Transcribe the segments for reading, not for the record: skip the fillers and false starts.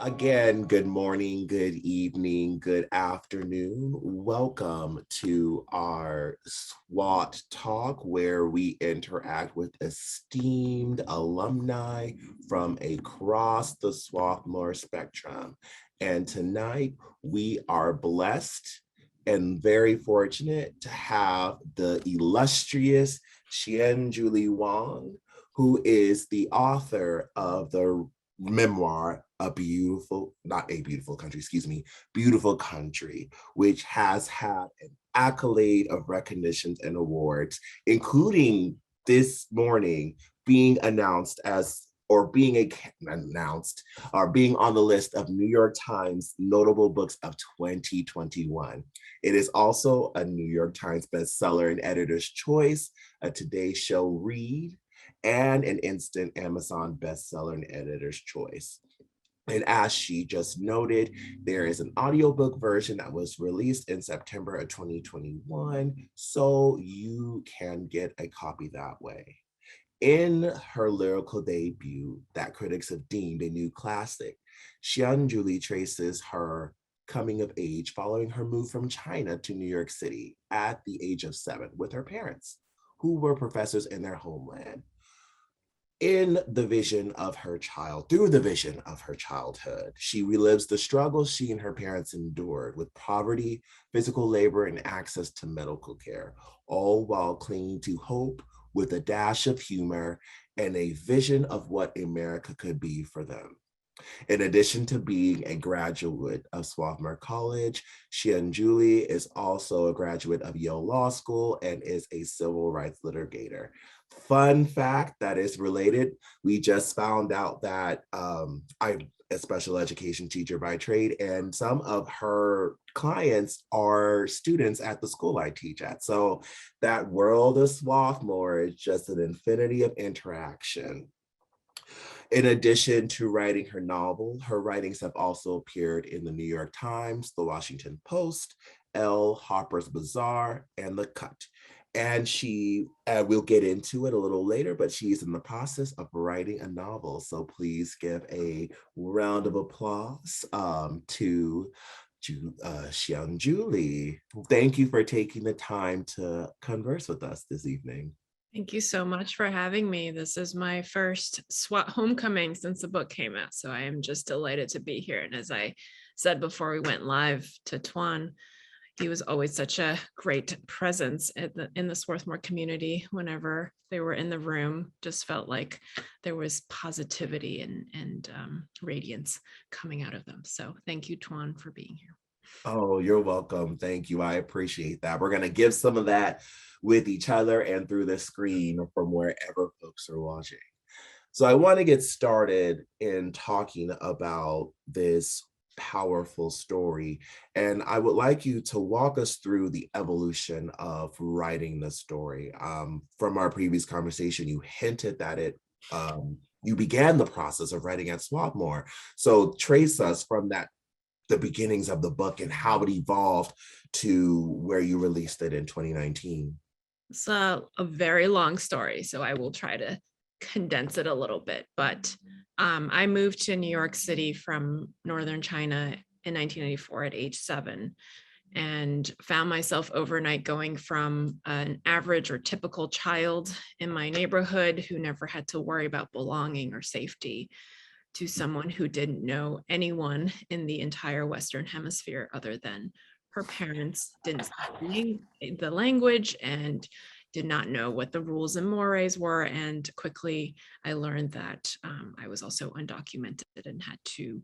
Again, good morning, good evening, good afternoon. Welcome to our SWAT Talk, where we interact with esteemed alumni from across the Swarthmore spectrum. And tonight, we are blessed and very fortunate to have the illustrious Qian Julie Wang, who is the author of the memoir, Beautiful Country, which has had an accolade of recognitions and awards, including this morning being announced as announced or being on the list of New York Times notable books of 2021. It is also a New York Times bestseller and editor's choice, a Today Show read, and an instant Amazon bestseller and editor's choice. And as she just noted, there is an audiobook version that was released in September of 2021, so you can get a copy that way. In her lyrical debut that critics have deemed a new classic, Qian Julie traces her coming of age following her move from China to New York City at the age of 7 with her parents, who were professors in their homeland. Through the vision of her childhood, she relives the struggles she and her parents endured with poverty, physical labor, and access to medical care, all while clinging to hope with a dash of humor and a vision of what America could be for them. In addition to being a graduate of Swarthmore College, Qian Julie is also a graduate of Yale Law School and is a civil rights litigator. Fun fact that is related, we just found out that I'm a special education teacher by trade, and some of her clients are students at the school I teach at. So that world of Swarthmore is just an infinity of interaction. In addition to writing her novel, her writings have also appeared in the New York Times, the Washington Post, Elle, Harper's Bazaar, and The Cut. And we'll get into it a little later, but she's in the process of writing a novel. So please give a round of applause to Qian Julie. Thank you for taking the time to converse with us this evening. Thank you so much for having me. This is my first SWAT homecoming since the book came out, so I am just delighted to be here. And as I said before we went live to Tuan, he was always such a great presence in the Swarthmore community. Whenever they were in the room, just felt like there was positivity and radiance coming out of them. So thank you, Tuan, for being here. Oh, you're welcome. Thank you. I appreciate that. We're going to give some of that with each other and through the screen from wherever folks are watching. So I want to get started in talking about this powerful story. And I would like you to walk us through the evolution of writing the story. From our previous conversation, you hinted that you began the process of writing at Swarthmore. So trace us from the beginnings of the book and how it evolved to where you released it in 2019. It's a very long story, so I will try to condense it a little bit. But I moved to New York City from Northern China in 1994 at age 7 and found myself overnight going from an average or typical child in my neighborhood who never had to worry about belonging or safety to someone who didn't know anyone in the entire Western Hemisphere other than her parents, didn't speak the language, and did not know what the rules and mores were. And quickly, I learned that I was also undocumented and had to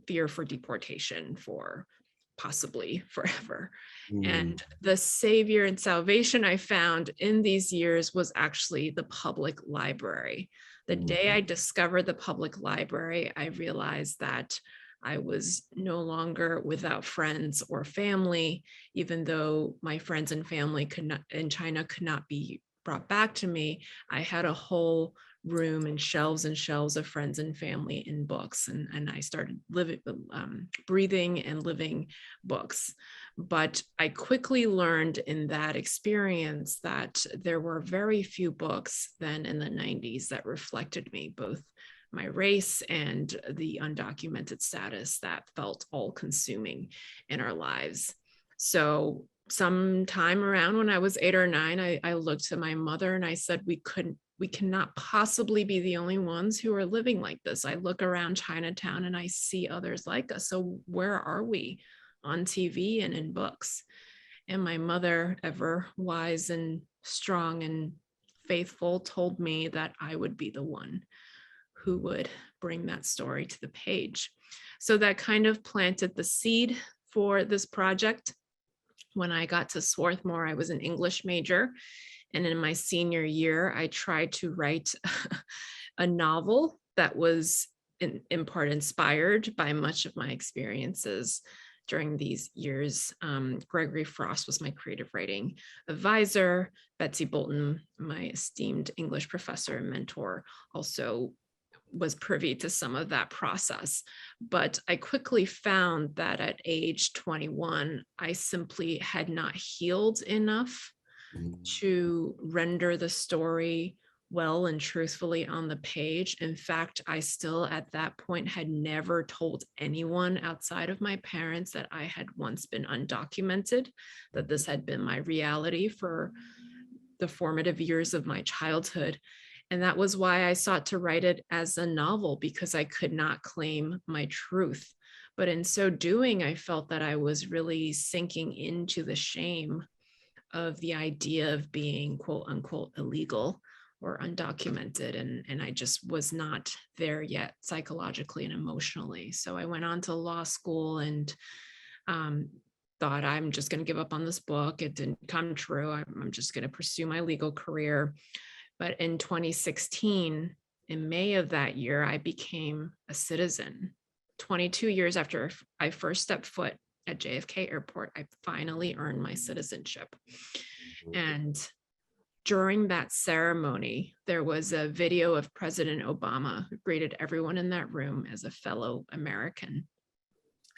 fear for deportation for possibly forever. And the savior and salvation I found in these years was actually the public library. The day I discovered the public library, I realized that I was no longer without friends or family, even though my friends and family in China could not be brought back to me. I had a whole room and shelves of friends and family in books, and I started breathing and living books. But I quickly learned in that experience that there were very few books then in the 90s that reflected me, both my race and the undocumented status that felt all consuming in our lives. So sometime around when I was 8 or 9, I looked to my mother and I said, we cannot possibly be the only ones who are living like this. I look around Chinatown and I see others like us. So where are we on TV and in books? And my mother, ever wise and strong and faithful, told me that I would be the one who would bring that story to the page. So that kind of planted the seed for this project. When I got to Swarthmore, I was an English major. And in my senior year, I tried to write a novel that was in part inspired by much of my experiences during these years. Gregory Frost was my creative writing advisor. Betsy Bolton, my esteemed English professor and mentor, also was privy to some of that process. But I quickly found that at age 21, I simply had not healed enough to render the story well and truthfully on the page. In fact, I still at that point had never told anyone outside of my parents that I had once been undocumented, that this had been my reality for the formative years of my childhood. And that was why I sought to write it as a novel, because I could not claim my truth. But in so doing, I felt that I was really sinking into the shame of the idea of being quote unquote illegal or undocumented. And I just was not there yet psychologically and emotionally. So I went on to law school and thought I'm just going to give up on this book. It didn't come true. I'm just going to pursue my legal career. But in 2016, in May of that year, I became a citizen. 22 years after I first stepped foot at JFK Airport, I finally earned my citizenship. And during that ceremony, there was a video of President Obama who greeted everyone in that room as a fellow American.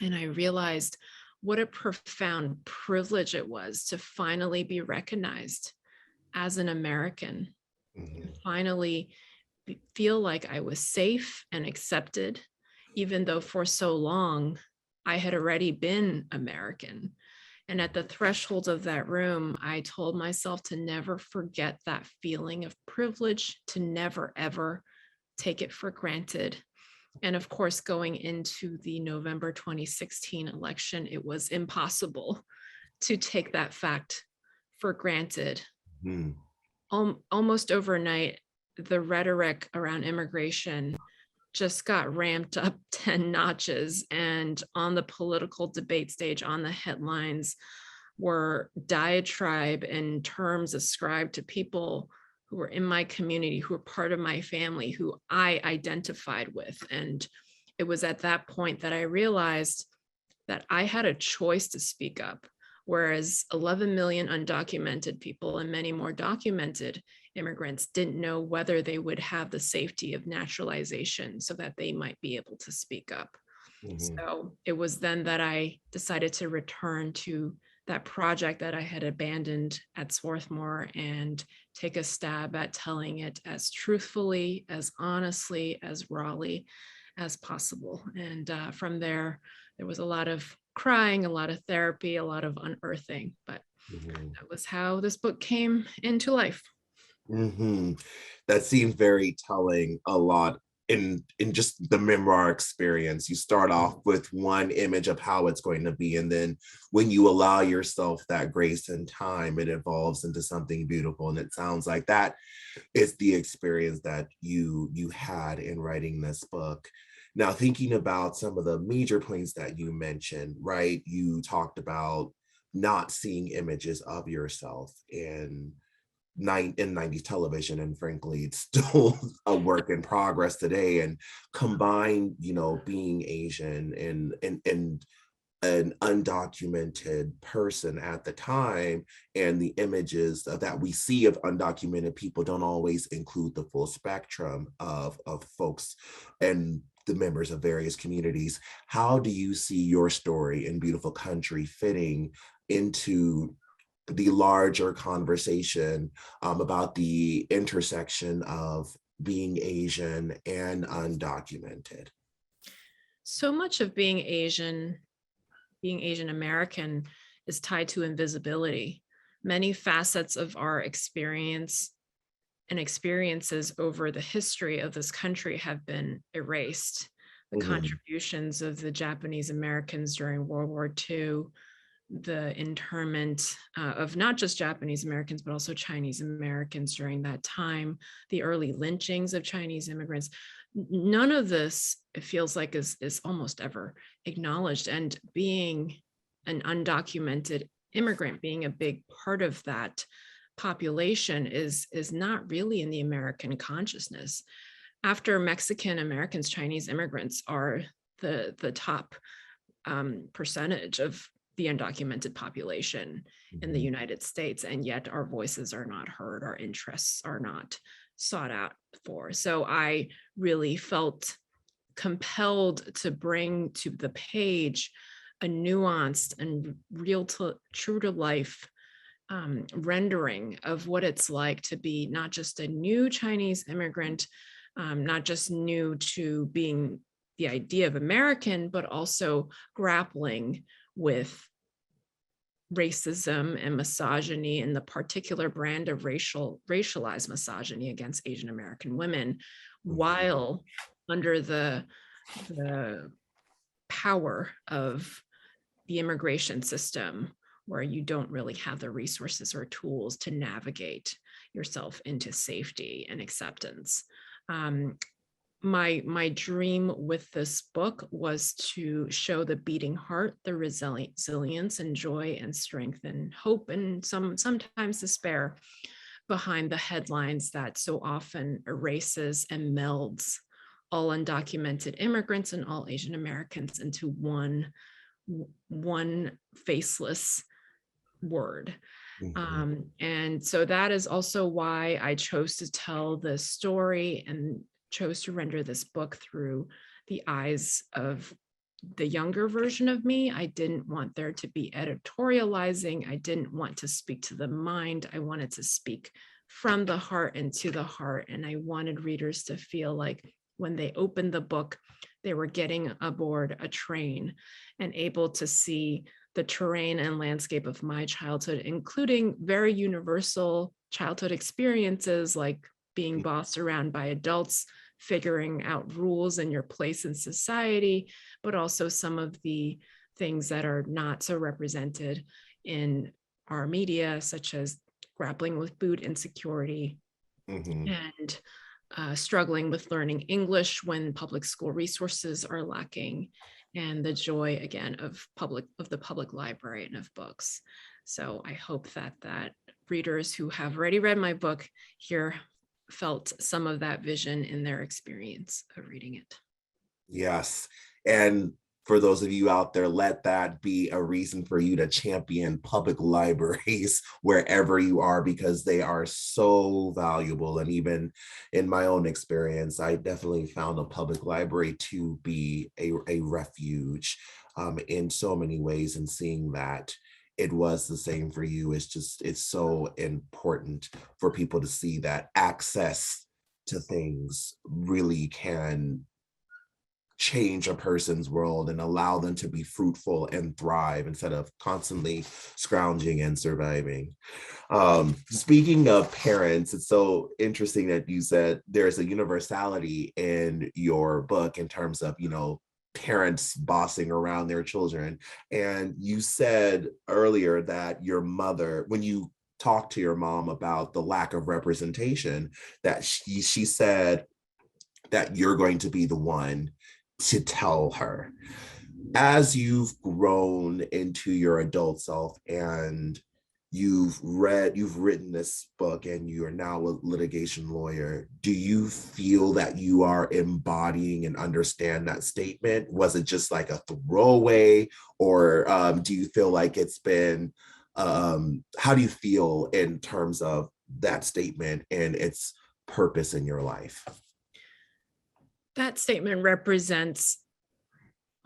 And I realized what a profound privilege it was to finally be recognized as an American, finally feel like I was safe and accepted, even though for so long I had already been American. And at the threshold of that room, I told myself to never forget that feeling of privilege, to never, ever take it for granted. And of course, going into the November 2016 election, it was impossible to take that fact for granted. Almost overnight, the rhetoric around immigration just got ramped up 10 notches. And on the political debate stage, on the headlines, were diatribe and terms ascribed to people who were in my community, who were part of my family, who I identified with. And it was at that point that I realized that I had a choice to speak up, whereas 11 million undocumented people and many more documented immigrants didn't know whether they would have the safety of naturalization so that they might be able to speak up. So it was then that I decided to return to that project that I had abandoned at Swarthmore and take a stab at telling it as truthfully, as honestly, as rawly as possible. And from there was a lot of crying, a lot of therapy, a lot of unearthing, but that was how this book came into life. That seems very telling. A lot in just the memoir experience. You start off with one image of how it's going to be, and then when you allow yourself that grace and time, it evolves into something beautiful. And it sounds like that is the experience that you had in writing this book. Now, thinking about some of the major points that you mentioned, right? You talked about not seeing images of yourself in 90s television, and frankly it's still a work in progress today. And combine, being Asian and an undocumented person at the time, and the images that we see of undocumented people don't always include the full spectrum of folks and the members of various communities. How do you see your story in Beautiful Country fitting into the larger conversation about the intersection of being Asian and undocumented? So much of being Asian American is tied to invisibility. Many facets of our experience and experiences over the history of this country have been erased. The contributions of the Japanese Americans during World War II, the internment of not just Japanese Americans, but also Chinese Americans during that time, the early lynchings of Chinese immigrants. None of this, it feels like, is almost ever acknowledged. And being an undocumented immigrant, being a big part of that population is not really in the American consciousness. After Mexican Americans, Chinese immigrants are the top percentage of the undocumented population in the United States, and yet our voices are not heard, our interests are not sought out for. So I really felt compelled to bring to the page a nuanced and true to life rendering of what it's like to be not just a new Chinese immigrant, not just new to being the idea of American, but also grappling with racism and misogyny and the particular brand of racialized misogyny against Asian American women, while under the power of the immigration system, where you don't really have the resources or tools to navigate yourself into safety and acceptance. My dream with this book was to show the beating heart, the resilience and joy and strength and hope and sometimes despair behind the headlines that so often erases and melds all undocumented immigrants and all Asian Americans into one faceless word. And so that is also why I chose to tell the story and chose to render this book through the eyes of the younger version of me. I didn't want there to be editorializing. I didn't want to speak to the mind. I wanted to speak from the heart and to the heart. And I wanted readers to feel like when they opened the book, they were getting aboard a train and able to see the terrain and landscape of my childhood, including very universal childhood experiences like being bossed around by adults, figuring out rules and your place in society, but also some of the things that are not so represented in our media, such as grappling with food insecurity and struggling with learning English when public school resources are lacking, and the joy again of the public library and of books. So I hope that readers who have already read my book here felt some of that vision in their experience of reading it. Yes. And for those of you out there, let that be a reason for you to champion public libraries wherever you are, because they are so valuable. And even in my own experience, I definitely found a public library to be a refuge in so many ways, and seeing that it was the same for you. It's so important for people to see that access to things really can change a person's world and allow them to be fruitful and thrive instead of constantly scrounging and surviving. Speaking of parents, it's so interesting that you said there's a universality in your book in terms of, parents bossing around their children. And you said earlier that your mother, when you talked to your mom about the lack of representation, that she said that you're going to be the one to tell her. As you've grown into your adult self and you've written this book and you are now a litigation lawyer, do you feel that you are embodying and understand that statement? Was it just like a throwaway, or do you feel like it's been, how do you feel in terms of that statement and its purpose in your life? That statement represents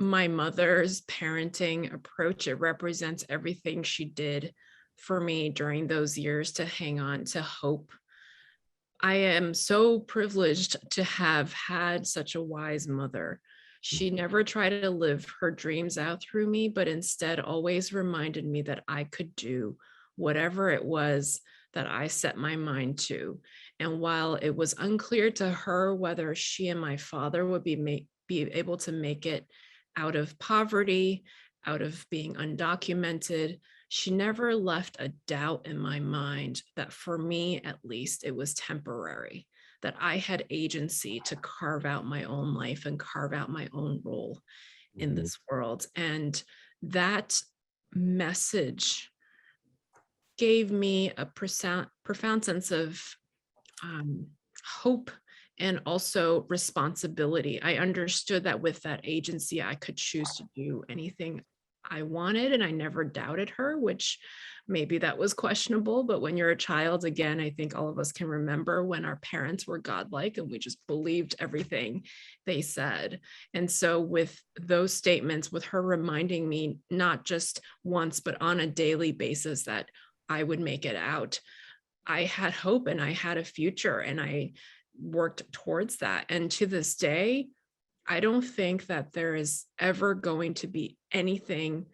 my mother's parenting approach. It represents everything she did for me during those years to hang on to hope. I am so privileged to have had such a wise mother. She Mhm. never tried to live her dreams out through me, but instead always reminded me that I could do whatever it was that I set my mind to. And while it was unclear to her whether she and my father would be able to make it out of poverty, out of being undocumented, she never left a doubt in my mind that for me, at least, it was temporary, that I had agency to carve out my own life and carve out my own role in Mhm. this world. And that message gave me a profound sense of um, hope and also responsibility. I understood that with that agency, I could choose to do anything I wanted, and I never doubted her, which maybe that was questionable. But when you're a child, again, I think all of us can remember when our parents were godlike and we just believed everything they said. And so, with those statements, with her reminding me not just once, but on a daily basis that I would make it out, I had hope and I had a future and I worked towards that. And to this day, I don't think that there is ever going to be anything,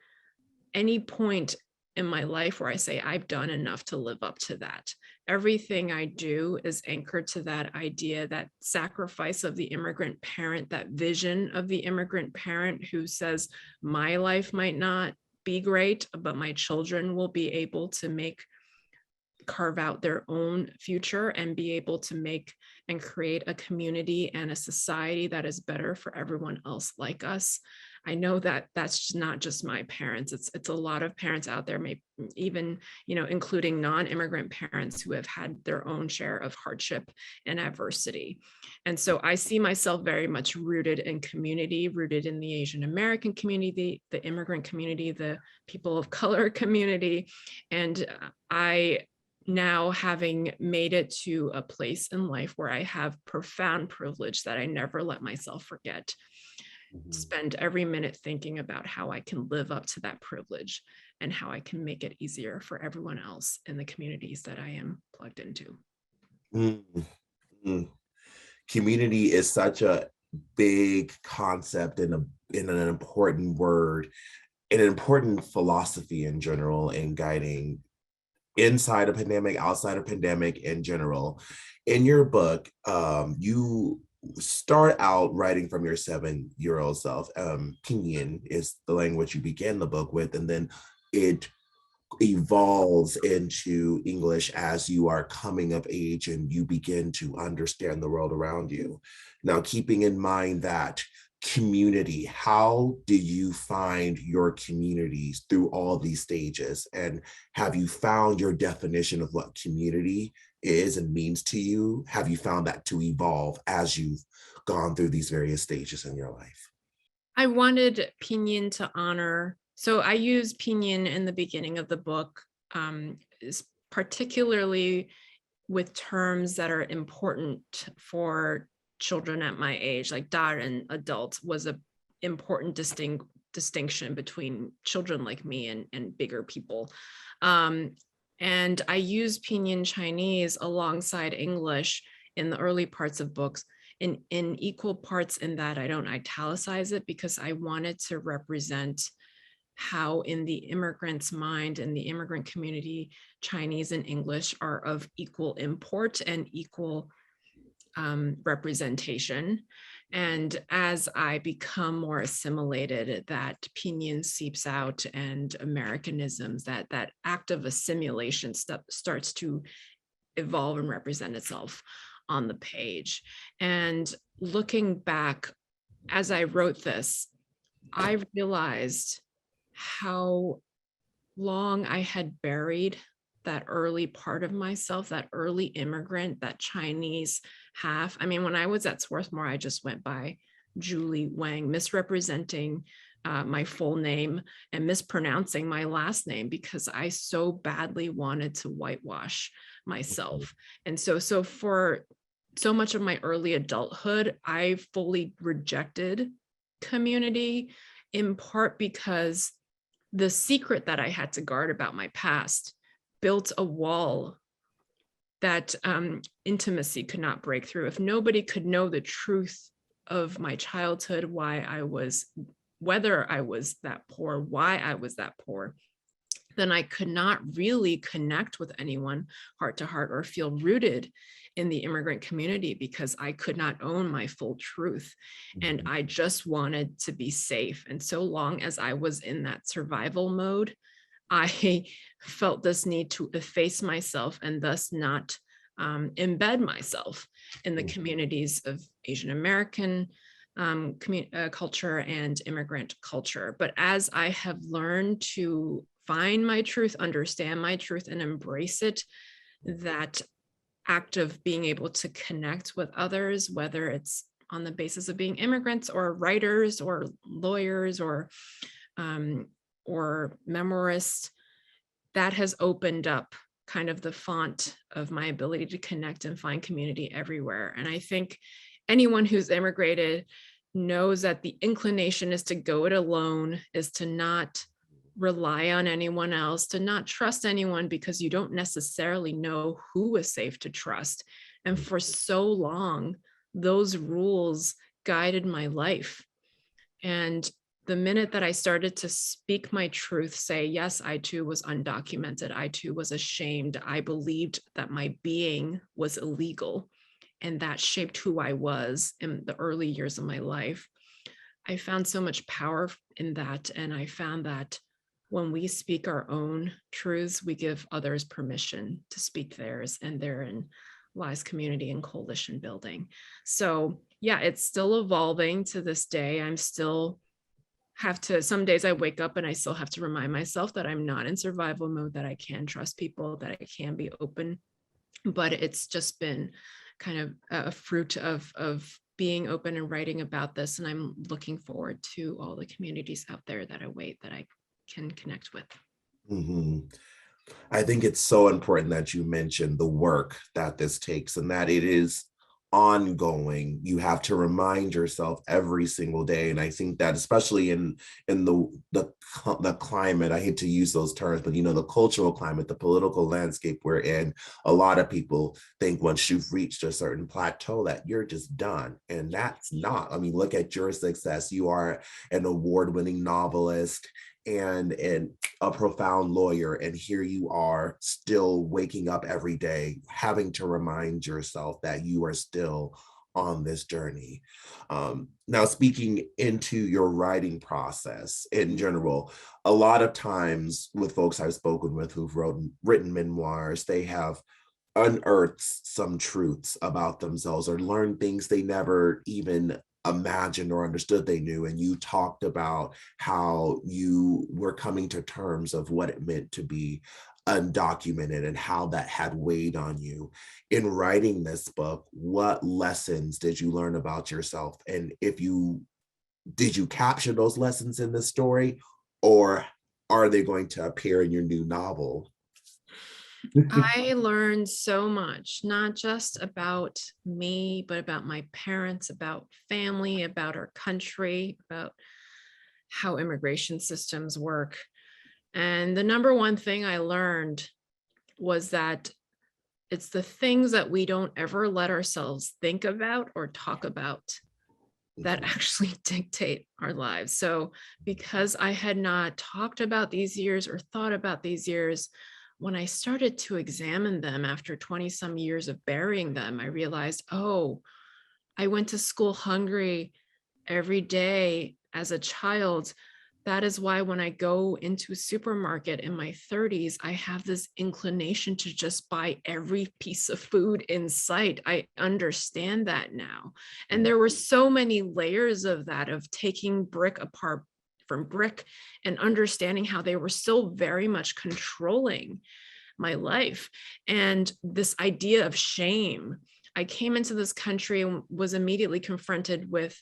any point in my life where I say I've done enough to live up to that. Everything I do is anchored to that idea, that sacrifice of the immigrant parent, that vision of the immigrant parent who says, my life might not be great, but my children will be able to carve out their own future and be able to make and create a community and a society that is better for everyone else like us. I know that that's not just my parents. It's a lot of parents out there, maybe even, including non-immigrant parents who have had their own share of hardship and adversity. And so I see myself very much rooted in community, rooted in the Asian American community, the immigrant community, the people of color community. And I now, having made it to a place in life where I have profound privilege that I never let myself forget, Mhm. spend every minute thinking about how I can live up to that privilege and how I can make it easier for everyone else in the communities that I am plugged into. Mm, mm. Community is such a big concept and an important word, and an important philosophy in general in guiding inside a pandemic, outside of pandemic in general. In your book, you start out writing from your 7-year-old self. Pinyin is the language you begin the book with, and then it evolves into English as you are coming of age and you begin to understand the world around you. Now, keeping in mind that community, how do you find your communities through all these stages? And have you found your definition of what community is and means to you? Have you found that to evolve as you've gone through these various stages in your life? I wanted Pinyin to honor, so I use Pinyin in the beginning of the book, particularly with terms that are important for children at my age, like dar and adult was a important distinction between children like me and bigger people. Um, and I use Pinyin Chinese alongside English in the early parts of books in equal parts, in that I don't italicize it because I wanted to represent how in the immigrant's mind and the immigrant community, Chinese and English are of equal import and equal representation. And as I become more assimilated, that Pinyin seeps out and Americanisms, that act of assimilation starts to evolve and represent itself on the page. And looking back, as I wrote this, I realized how long I had buried that early part of myself, that early immigrant, that Chinese half. I mean, when I was at Swarthmore, I just went by Julie Wang, misrepresenting my full name and mispronouncing my last name because I so badly wanted to whitewash myself. And so for so much of my early adulthood, I fully rejected community, in part because the secret that I had to guard about my past built a wall that intimacy could not break through. If nobody could know the truth of my childhood, whether I was that poor, why I was that poor, then I could not really connect with anyone heart to heart or feel rooted in the immigrant community, because I could not own my full truth. And I just wanted to be safe. And so long as I was in that survival mode, I felt this need to efface myself and thus not embed myself in the communities of Asian American culture and immigrant culture. But as I have learned to find my truth, understand my truth, and embrace it, that act of being able to connect with others, whether it's on the basis of being immigrants or writers or lawyers or memoirists, that has opened up kind of the font of my ability to connect and find community everywhere. And I think anyone who's immigrated knows that the inclination is to go it alone, is to not rely on anyone else, to not trust anyone, because you don't necessarily know who is safe to trust. And for so long, those rules guided my life. And the minute that I started to speak my truth, say, yes, I too was undocumented, I too was ashamed, I believed that my being was illegal, and that shaped who I was in the early years of my life, I found so much power in that. And I found that when we speak our own truths, we give others permission to speak theirs, and therein lies community and coalition building. So yeah, it's still evolving to this day. Some days I wake up and I still have to remind myself that I'm not in survival mode, that I can trust people, that I can be open. But it's just been kind of a fruit of being open and writing about this. And I'm looking forward to all the communities out there that I can connect with. Mm-hmm. I think it's so important that you mentioned the work that this takes, and that it is ongoing. You have to remind yourself every single day. And I think that especially in the climate, I hate to use those terms, but the cultural climate, the political landscape we're in, a lot of people think once you've reached a certain plateau that you're just done. And that's not. I mean, look at your success. You are an award-winning novelist and a profound lawyer, and here you are still waking up every day having to remind yourself that you are still on this journey. Now, speaking into your writing process in general, a lot of times with folks I've spoken with who've written memoirs, they have unearthed some truths about themselves or learned things they never even imagined or understood they knew. And you talked about how you were coming to terms of what it meant to be undocumented and how that had weighed on you. In writing this book, what lessons did you learn about yourself? And did you capture those lessons in the story, or are they going to appear in your new novel? I learned so much, not just about me, but about my parents, about family, about our country, about how immigration systems work. And the number one thing I learned was that it's the things that we don't ever let ourselves think about or talk about that actually dictate our lives. So because I had not talked about these years or thought about these years, when I started to examine them after 20 some years of burying them, I realized, oh, I went to school hungry every day as a child. That is why when I go into a supermarket in my 30s, I have this inclination to just buy every piece of food in sight. I understand that now. And there were so many layers of that, of taking brick apart from brick and understanding how they were still very much controlling my life. And this idea of shame. I came into this country and was immediately confronted with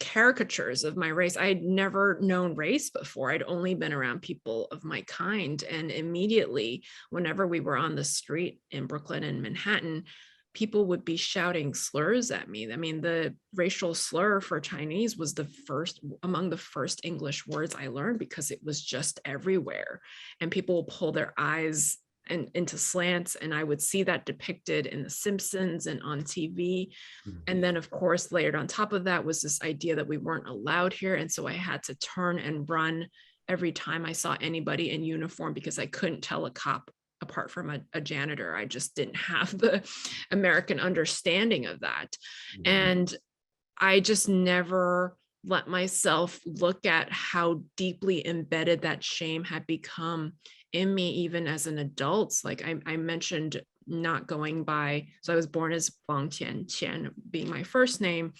caricatures of my race. I had never known race before. I'd only been around people of my kind. And immediately, whenever we were on the street in Brooklyn and Manhattan, people would be shouting slurs at me. I mean, the racial slur for Chinese was among the first English words I learned, because it was just everywhere. And people will pull their eyes and into slants. And I would see that depicted in The Simpsons and on TV. And then, of course, layered on top of that was this idea that we weren't allowed here. And so I had to turn and run every time I saw anybody in uniform because I couldn't tell a cop apart from a janitor. I just didn't have the American understanding of that. And I just never let myself look at how deeply embedded that shame had become in me, even as an adult. Like I mentioned, not going by, so I was born as Wang Qian being my first name.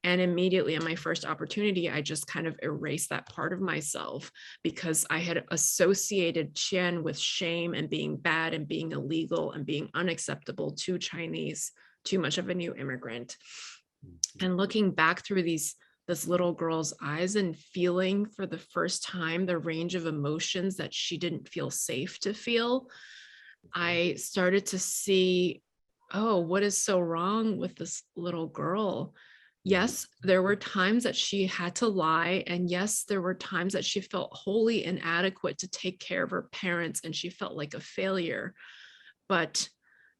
And immediately in my first opportunity, I just kind of erased that part of myself because I had associated Qian with shame and being bad and being illegal and being unacceptable to Chinese, too much of a new immigrant. And looking back through this little girl's eyes and feeling for the first time the range of emotions that she didn't feel safe to feel, I started to see, oh, what is so wrong with this little girl? Yes, there were times that she had to lie. And yes, there were times that she felt wholly inadequate to take care of her parents and she felt like a failure. But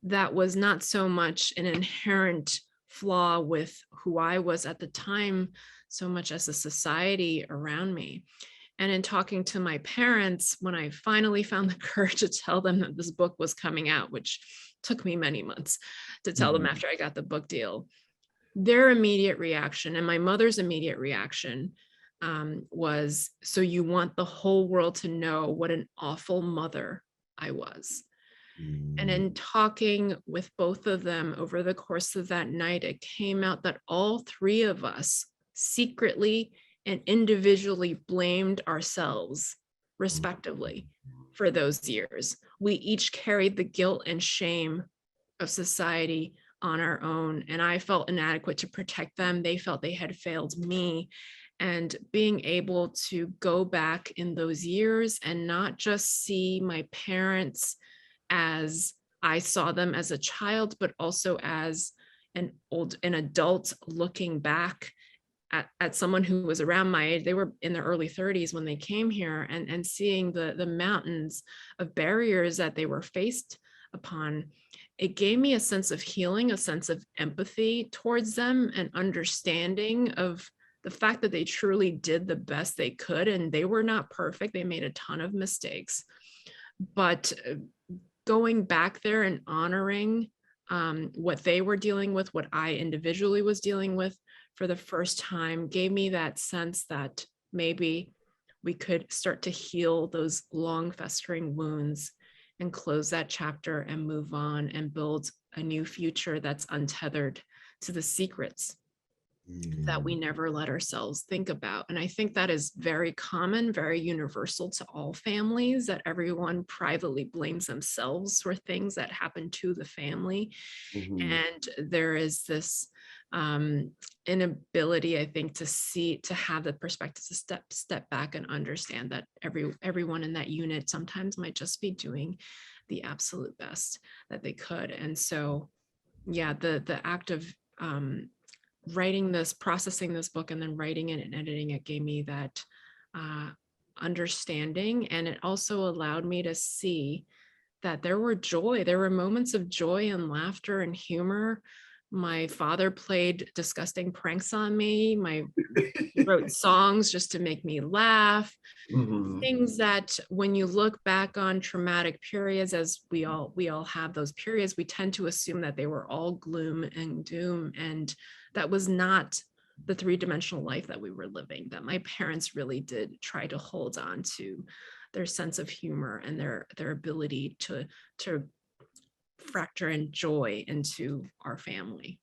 that was not so much an inherent flaw with who I was at the time, so much as the society around me. And in talking to my parents, when I finally found the courage to tell them that this book was coming out, which took me many months to tell them after I got the book deal, their immediate reaction and my mother's immediate reaction was, so you want the whole world to know what an awful mother I was. And in talking with both of them over the course of that night, it came out that all three of us secretly and individually blamed ourselves, respectively, for those years. We each carried the guilt and shame of society on our own. And I felt inadequate to protect them. They felt they had failed me. And being able to go back in those years and not just see my parents as I saw them as a child, but also as an adult looking back at someone who was around my age. They were in their early 30s when they came here, and seeing the mountains of barriers that they were faced upon. It gave me a sense of healing, a sense of empathy towards them, and understanding of the fact that they truly did the best they could. And they were not perfect. They made a ton of mistakes. But going back there and honoring what they were dealing with, what I individually was dealing with for the first time, gave me that sense that maybe we could start to heal those long festering wounds and close that chapter and move on and build a new future that's untethered to the secrets that we never let ourselves think about. And I think that is very common, very universal to all families, that everyone privately blames themselves for things that happen to the family. And there is this inability, I think, to have the perspective to step back and understand that everyone in that unit sometimes might just be doing the absolute best that they could. And so, yeah, the act of writing this, processing this book, and then writing it and editing it gave me that understanding. And it also allowed me to see that there were moments of joy and laughter and humor. My father played disgusting pranks on me. He wrote songs just to make me laugh. Things that when you look back on traumatic periods, as we all have those periods, we tend to assume that they were all gloom and doom. And that was not the three-dimensional life that we were living, that my parents really did try to hold on to their sense of humor and their ability to fracture and joy into our family.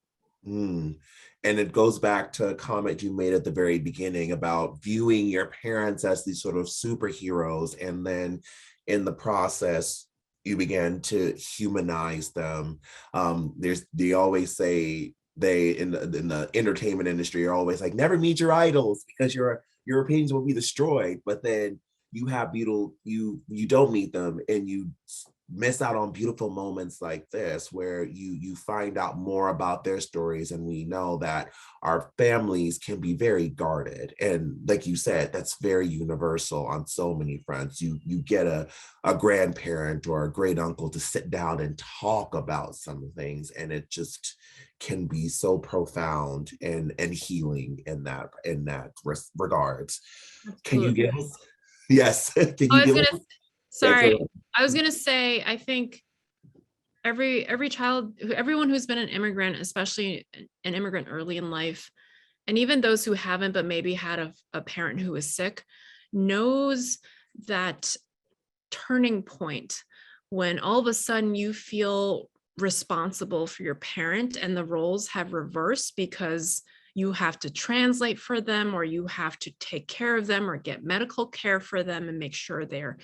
And it goes back to a comment you made at the very beginning about viewing your parents as these sort of superheroes, and then in the process you began to humanize them. They always say, in the entertainment industry are always like, never meet your idols because your opinions will be destroyed. But then you have beautiful, you don't meet them, and you miss out on beautiful moments like this where you find out more about their stories. And we know that our families can be very guarded, and like you said, that's very universal on so many fronts. You get a grandparent or a great uncle to sit down and talk about some things, and it just can be so profound and healing in that regards. Can you Absolutely. give us, yes, can I you was give gonna, us, yeah, sorry, I was gonna say, I think every child, everyone who's been an immigrant, especially an immigrant early in life, and even those who haven't, but maybe had a parent who is sick, knows that turning point when all of a sudden you feel responsible for your parent and the roles have reversed because you have to translate for them, or you have to take care of them or get medical care for them and make sure they're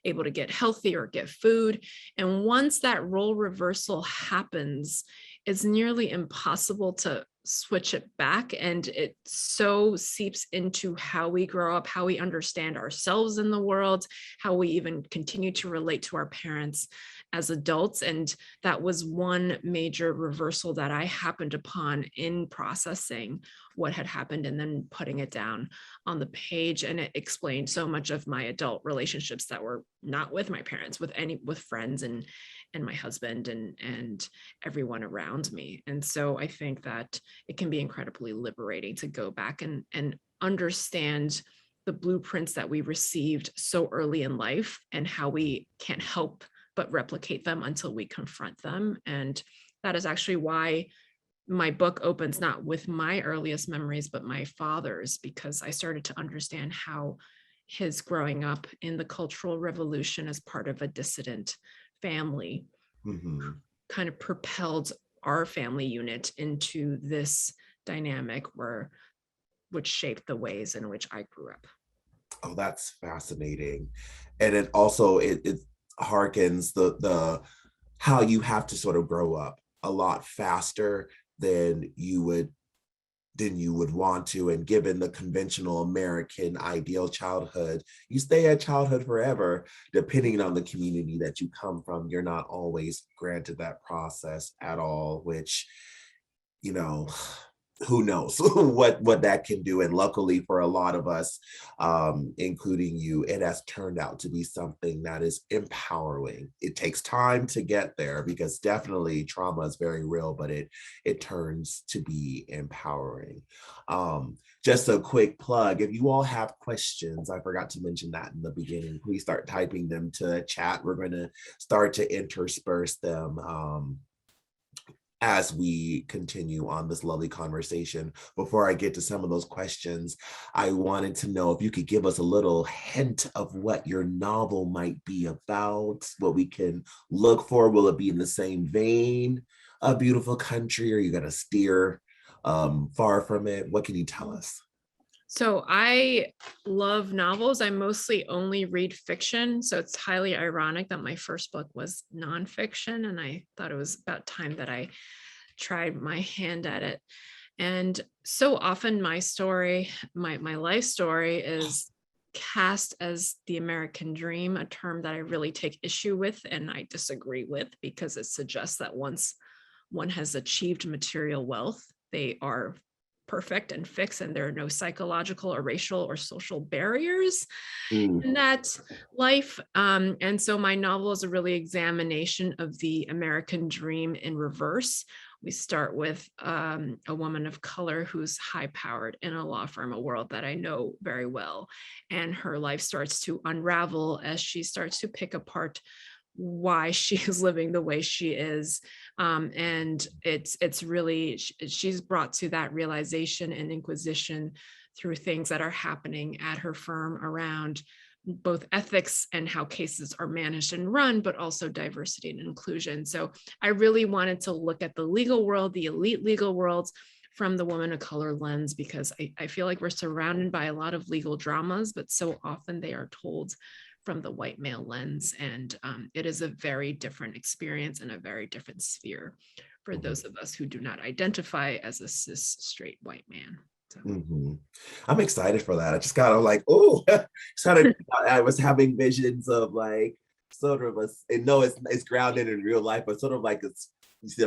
able to get healthy or get food. And once that role reversal happens, it's nearly impossible to switch it back. And it so seeps into how we grow up, how we understand ourselves in the world, how we even continue to relate to our parents as adults. And that was one major reversal that I happened upon in processing what had happened and then putting it down on the page. And it explained so much of my adult relationships that were not with my parents, with friends and my husband and everyone around me. And so I think that it can be incredibly liberating to go back and understand the blueprints that we received so early in life and how we can't help but replicate them until we confront them. And that is actually why my book opens not with my earliest memories, but my father's, because I started to understand how his growing up in the Cultural Revolution as part of a dissident family mhm. kind of propelled our family unit into this dynamic which shaped the ways in which I grew up. Oh, that's fascinating. And it also it harkens the how you have to sort of grow up a lot faster than you would want to. And given the conventional American ideal childhood, you stay at childhood forever. Depending on the community that you come from, you're not always granted that process at all, which, you know, who knows what that can do. And luckily for a lot of us, including you, it has turned out to be something that is empowering. It takes time to get there because definitely trauma is very real, but it turns to be empowering. Just a quick plug, if you all have questions, I forgot to mention that in the beginning, please start typing them to chat. We're going to start to intersperse them as we continue on this lovely conversation. Before I get to some of those questions, I wanted to know if you could give us a little hint of what your novel might be about, what we can look for. Will it be in the same vein of Beautiful Country? Or are you going to steer far from it? What can you tell us? So I love novels. I mostly only read fiction. So it's highly ironic that my first book was nonfiction. And I thought it was about time that I tried my hand at it. And so often my story, my life story is cast as the American dream, a term that I really take issue with and I disagree with because it suggests that once one has achieved material wealth, they are perfect and fixed and there are no psychological or racial or social barriers Mm, in that life. And so my novel is a really examination of the American dream in reverse. We start with a woman of color who's high powered in a law firm, a world that I know very well. And her life starts to unravel as she starts to pick apart why she is living the way she is. And it's really, she's brought to that realization and inquisition through things that are happening at her firm around both ethics and how cases are managed and run, but also diversity and inclusion. So I really wanted to look at the legal world, the elite legal world, from the woman of color lens, because I feel like we're surrounded by a lot of legal dramas, but so often they are told from the white male lens. And it is a very different experience and a very different sphere for mhm. those of us who do not identify as a cis straight white man. So I'm excited for that. I just kind of like, oh, kind of, I was having visions of like sort of a, and no, it's grounded in real life, but sort of like it's,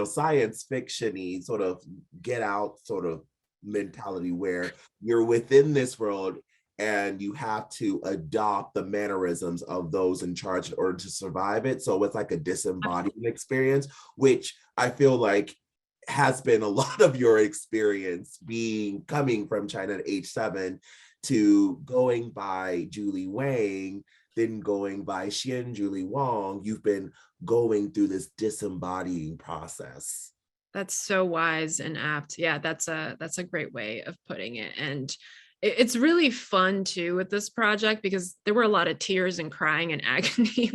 science fiction-y sort of get out sort of mentality where you're within this world and you have to adopt the mannerisms of those in charge in order to survive it. So it's like a disembodied experience, which I feel like has been a lot of your experience being coming from China at age 7 to going by Julie Wang, then going by Qian Julie Wang. You've been going through this disembodying process. that's so wise and apt. Yeah, that's a great way of putting it. And it's really fun too with this project because there were a lot of tears and crying and agony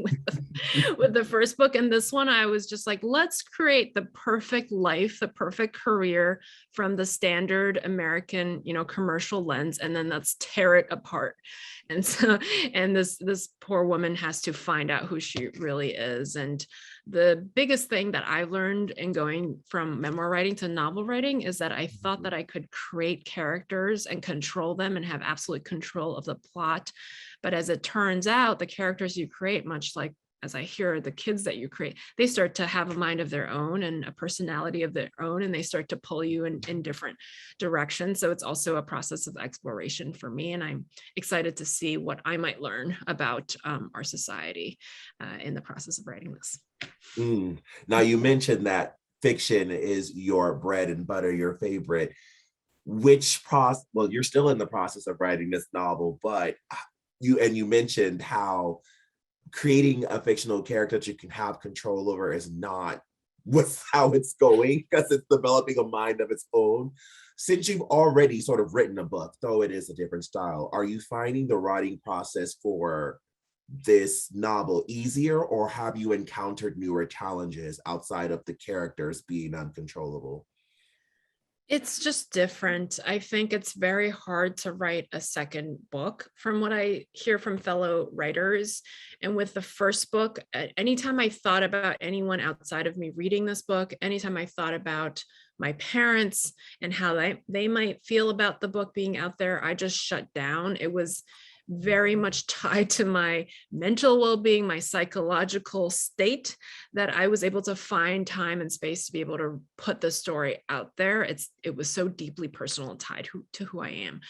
with the first book. And this one, I was just like, let's create the perfect life, the perfect career from the standard American, commercial lens, and then let's tear it apart. And so, and this poor woman has to find out who she really is. And the biggest thing that I learned in going from memoir writing to novel writing is that I thought that I could create characters and control them and have absolute control of the plot. But as it turns out, the characters you create, much like as I hear the kids that you create, they start to have a mind of their own and a personality of their own, and they start to pull you in different directions. So it's also a process of exploration for me. And I'm excited to see what I might learn about our society in the process of writing this. Now, you mentioned that fiction is your bread and butter, your favorite. Which process, well, you're still in the process of writing this novel, but you mentioned how creating a fictional character that you can have control over is not what's how it's going, because it's developing a mind of its own. Since you've already sort of written a book, though it is a different style, are you finding the writing process for this novel easier, or have you encountered newer challenges outside of the characters being uncontrollable? It's just different. I think it's very hard to write a second book from what I hear from fellow writers. And with the first book, anytime I thought about anyone outside of me reading this book, anytime I thought about my parents and how they might feel about the book being out there, I just shut down. It was very much tied to my mental well-being, my psychological state, that I was able to find time and space to be able to put the story out there. It was so deeply personal and tied to who I am.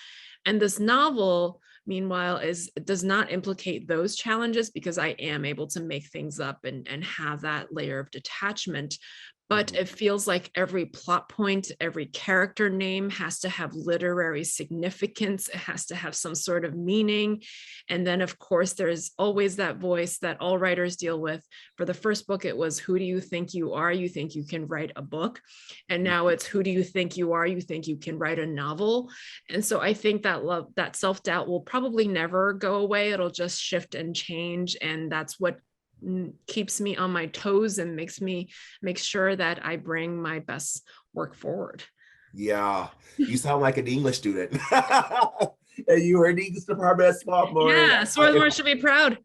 And this novel, meanwhile, does not implicate those challenges because I am able to make things up and have that layer of detachment. But it feels like every plot point, every character name has to have literary significance. It has to have some sort of meaning. And then, of course, there's always that voice that all writers deal with. For the first book, it was, who do you think you are? You think you can write a book. And now it's, who do you think you are? You think you can write a novel. And so I think that self-doubt will probably never go away. It'll just shift and change. And that's what keeps me on my toes and make sure that I bring my best work forward. Yeah, you sound like an English student. And you were in the English department at Swarthmore. Yeah, Swarthmore should be proud.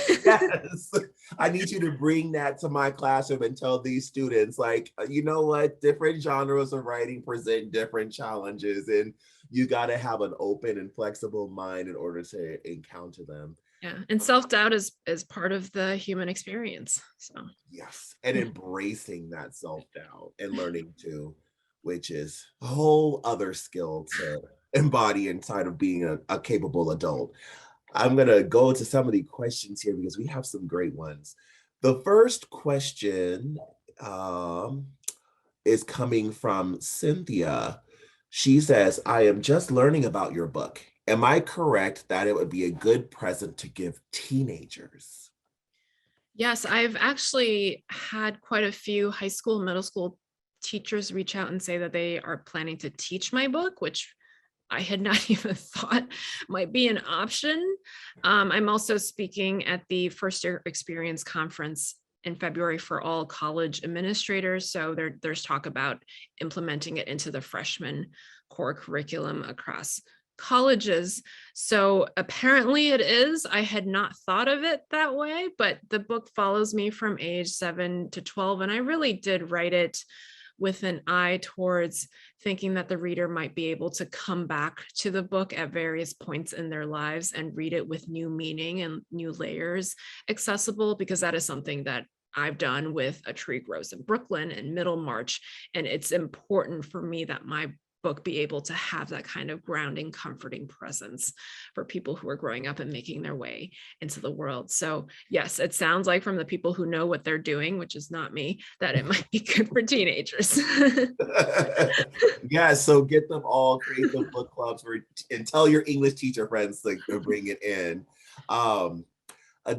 Yes, I need you to bring that to my classroom and tell these students, like, you know what, different genres of writing present different challenges, and you got to have an open and flexible mind in order to encounter them. Yeah, and self-doubt is part of the human experience. So yes, and embracing that self-doubt and learning to, which is a whole other skill to embody inside of being a capable adult. I'm going to go to some of the questions here because we have some great ones. The first question is coming from Cynthia. She says, I am just learning about your book. Am I correct that it would be a good present to give teenagers? yes, I've actually had quite a few high school, middle school teachers reach out and say that they are planning to teach my book, which I had not even thought might be an option. I'm also speaking at the First Year Experience Conference in February for all college administrators. So there's talk about implementing it into the freshman core curriculum across colleges. So apparently it is. I had not thought of it that way, but the book follows me from age 7 to 12. And I really did write it with an eye towards thinking that the reader might be able to come back to the book at various points in their lives and read it with new meaning and new layers accessible, because that is something that I've done with A Tree Grows in Brooklyn and Middlemarch. And it's important for me that my book be able to have that kind of grounding, comforting presence for people who are growing up and making their way into the world. So yes, it sounds like from the people who know what they're doing, which is not me, that it might be good for teenagers. Yeah, so get them all, create the book clubs and tell your English teacher friends to bring it in.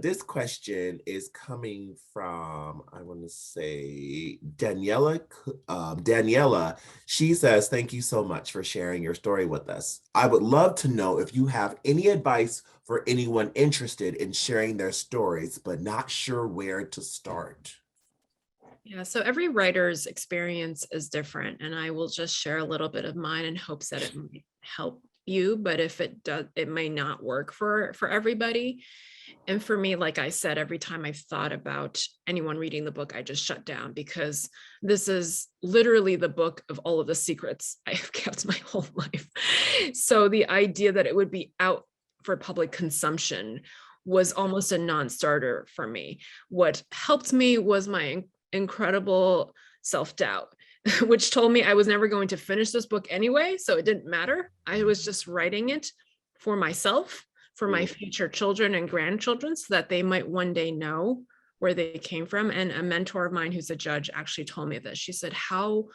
This question is coming from, I want to say, Daniela. Daniela, she says, thank you so much for sharing your story with us. I would love to know if you have any advice for anyone interested in sharing their stories, but not sure where to start. Yeah, so every writer's experience is different, and I will just share a little bit of mine in hopes that it might help you, but if it does, it may not work for everybody. And for me, like I said, every time I thought about anyone reading the book, I just shut down, because this is literally the book of all of the secrets I have kept my whole life. So the idea that it would be out for public consumption was almost a non-starter for me. What helped me was my incredible self-doubt, which told me I was never going to finish this book anyway, so it didn't matter. I was just writing it for myself, for my future children and grandchildren, so that they might one day know where they came from. And a mentor of mine who's a judge actually told me this. She said, how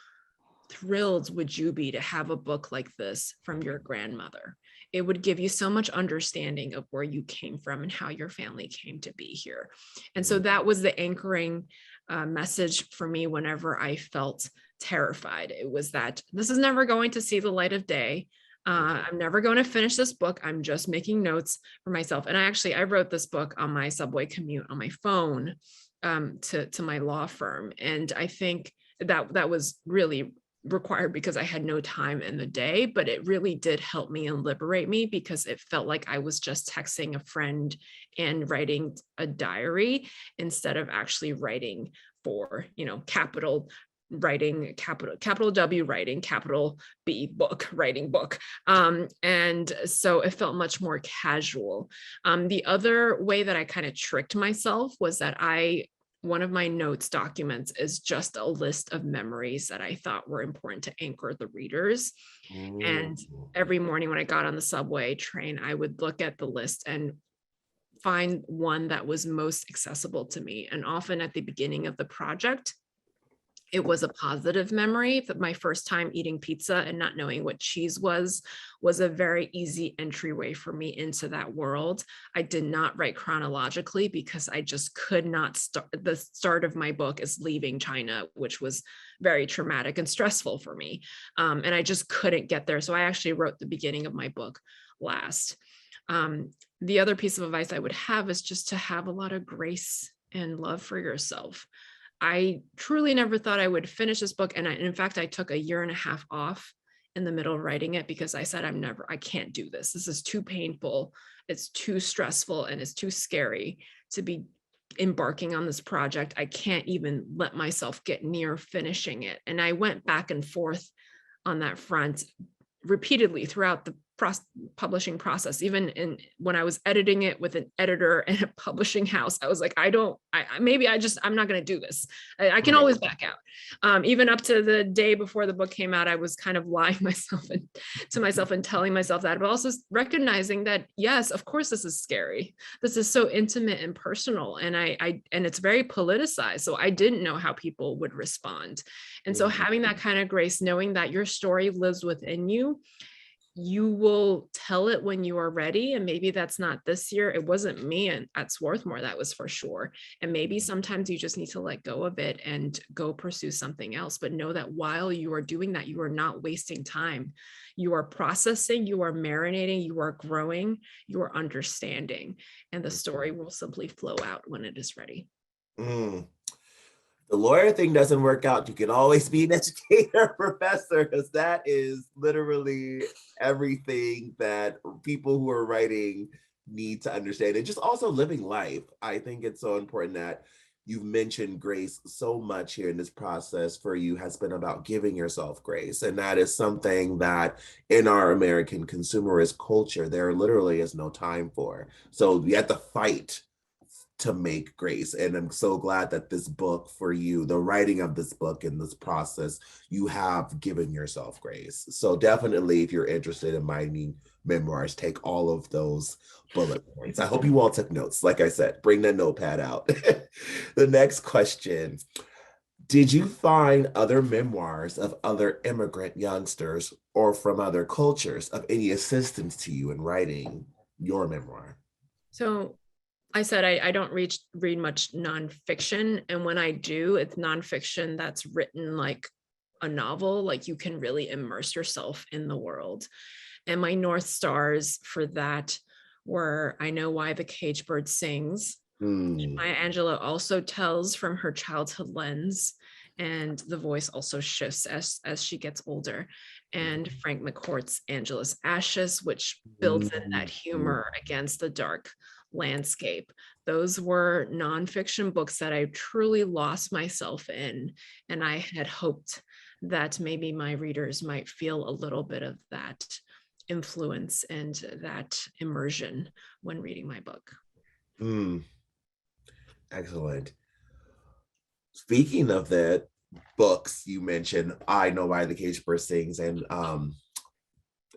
thrilled would you be to have a book like this from your grandmother? It would give you so much understanding of where you came from and how your family came to be here. And so that was the anchoring message for me whenever I felt terrified. It was that this is never going to see the light of day. I'm never going to finish this book. I'm just making notes for myself. And I wrote this book on my subway commute on my phone to my law firm. And I think that was really required because I had no time in the day, but it really did help me and liberate me, because it felt like I was just texting a friend and writing a diary instead of actually writing for, capital writing, capital W writing, capital B book, writing book. And so it felt much more casual. The other way that I kind of tricked myself was that one of my notes documents is just a list of memories that I thought were important to anchor the readers. And every morning when I got on the subway train, I would look at the list and find one that was most accessible to me. And often at the beginning of the project, it was a positive memory. That my first time eating pizza and not knowing what cheese was a very easy entryway for me into that world. I did not write chronologically because I just could not start. The start of my book is leaving China, which was very traumatic and stressful for me. And I just couldn't get there. So I actually wrote the beginning of my book last. The other piece of advice I would have is just to have a lot of grace and love for yourself. I truly never thought I would finish this book. And in fact, I took a year and a half off in the middle of writing it because I said, I can't do this. This is too painful. It's too stressful and it's too scary to be embarking on this project. I can't even let myself get near finishing it. And I went back and forth on that front repeatedly throughout the publishing process. Even when I was editing it with an editor and a publishing house, I was like, I'm not going to do this. I can always back out. Even up to the day before the book came out, I was kind of lying to myself and telling myself that, but also recognizing that, yes, of course, this is scary. This is so intimate and personal. And and it's very politicized. So I didn't know how people would respond. And so having that kind of grace, knowing that your story lives within you, you will tell it when you are ready. And maybe that's not this year. It wasn't me at Swarthmore, that was for sure. And maybe sometimes you just need to let go of it and go pursue something else. But know that while you are doing that, you are not wasting time. You are processing, you are marinating, you are growing, you are understanding. And the story will simply flow out when it is ready. The lawyer thing doesn't work out. You can always be an educator, professor, because that is literally everything that people who are writing need to understand. And just also living life. I think it's so important that you've mentioned grace so much here in this process for you has been about giving yourself grace. And that is something that in our American consumerist culture, there literally is no time for. So we have to fight to make grace. And I'm so glad that this book for you, the writing of this book in this process, you have given yourself grace. So definitely, if you're interested in my memoirs, take all of those bullet points. I hope you all took notes. Like I said, bring the notepad out. The next question. Did you find other memoirs of other immigrant youngsters or from other cultures of any assistance to you in writing your memoir? So I said I don't read much nonfiction. And when I do, it's nonfiction that's written like a novel, like you can really immerse yourself in the world. And my North Stars for that were I Know Why the Cage Bird Sings. Mm. Maya Angelou also tells from her childhood lens, and the voice also shifts as she gets older. And Frank McCourt's Angela's Ashes, which builds in that humor against the dark landscape. Those were nonfiction books that I truly lost myself in. And I had hoped that maybe my readers might feel a little bit of that influence and that immersion when reading my book. Mm. Excellent. Speaking of that, books you mentioned, I Know Why the Cage Bird Sings and